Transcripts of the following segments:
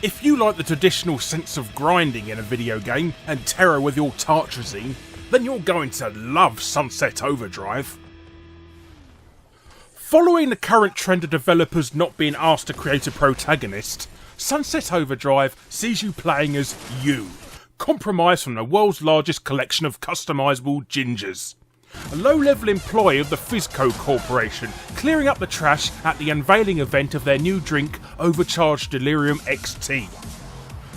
If you like the traditional sense of grinding in a video game and terror with your tartrazine, then you're going to love Sunset Overdrive. Following the current trend of developers not being asked to create a protagonist, Sunset Overdrive sees you playing as you, compromised from the world's largest collection of customisable gingers. A low-level employee of the Fizco Corporation, clearing up the trash at the unveiling event of their new drink, Overcharged Delirium XT.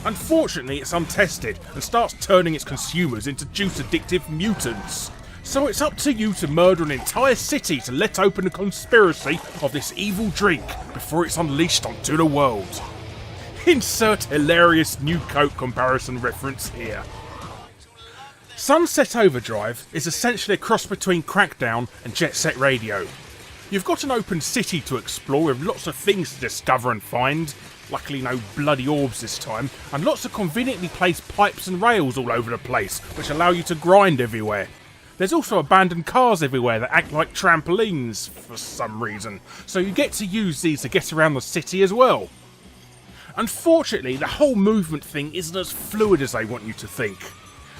Unfortunately, it's untested and starts turning its consumers into juice-addictive mutants. So it's up to you to murder an entire city to let open the conspiracy of this evil drink before it's unleashed onto the world. Insert hilarious New Coke comparison reference here. Sunset Overdrive is essentially a cross between Crackdown and Jet Set Radio. You've got an open city to explore with lots of things to discover and find, luckily no bloody orbs this time, and lots of conveniently placed pipes and rails all over the place, which allow you to grind everywhere. There's also abandoned cars everywhere that act like trampolines for some reason, so you get to use these to get around the city as well. Unfortunately, the whole movement thing isn't as fluid as they want you to think.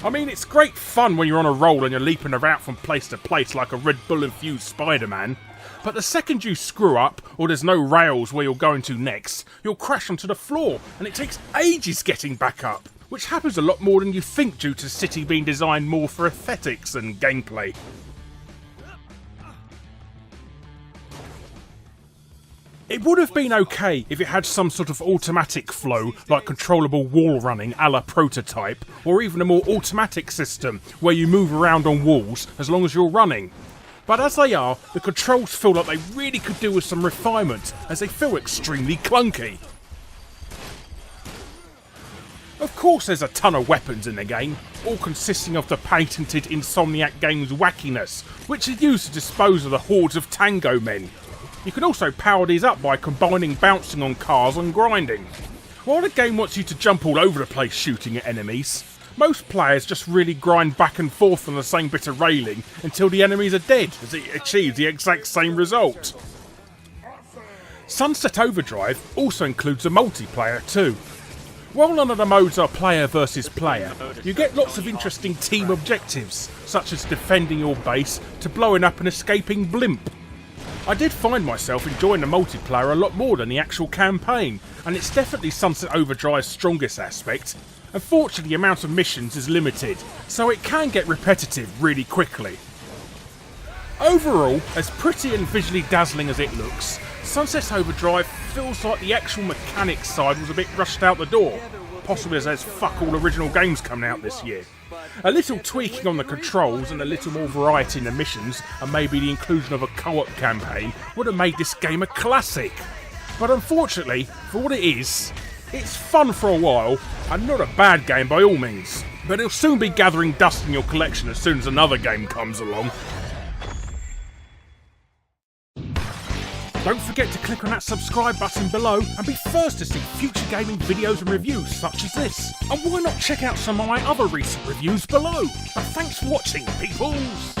I mean, it's great fun when you're on a roll and you're leaping about from place to place like a Red Bull infused Spider-Man, but the second you screw up, or there's no rails where you're going to next, you'll crash onto the floor, and it takes ages getting back up, which happens a lot more than you think due to the city being designed more for aesthetics than gameplay. It would have been okay if it had some sort of automatic flow, like controllable wall running a la Prototype, or even a more automatic system where you move around on walls as long as you're running. But as they are, the controls feel like they really could do with some refinement, as they feel extremely clunky. Of course there's a ton of weapons in the game, all consisting of the patented Insomniac Games wackiness, which is used to dispose of the hordes of Tango Men. You can also power these up by combining bouncing on cars and grinding. While the game wants you to jump all over the place shooting at enemies, most players just really grind back and forth on the same bit of railing until the enemies are dead, as it achieves the exact same result. Sunset Overdrive also includes a multiplayer too. While none of the modes are player versus player, you get lots of interesting team objectives, such as defending your base to blowing up an escaping blimp. I did find myself enjoying the multiplayer a lot more than the actual campaign, and it's definitely Sunset Overdrive's strongest aspect. Unfortunately, the amount of missions is limited, so it can get repetitive really quickly. Overall, as pretty and visually dazzling as it looks, Sunset Overdrive feels like the actual mechanics side was a bit rushed out the door, possibly as there's fuck all original games coming out this year. A little tweaking on the controls and a little more variety in the missions, and maybe the inclusion of a co-op campaign, would have made this game a classic. But unfortunately, for what it is, it's fun for a while, and not a bad game by all means. But it'll soon be gathering dust in your collection as soon as another game comes along. Don't forget to click on that subscribe button below and be first to see future gaming videos and reviews such as this. And why not check out some of my other recent reviews below? But thanks for watching, peoples!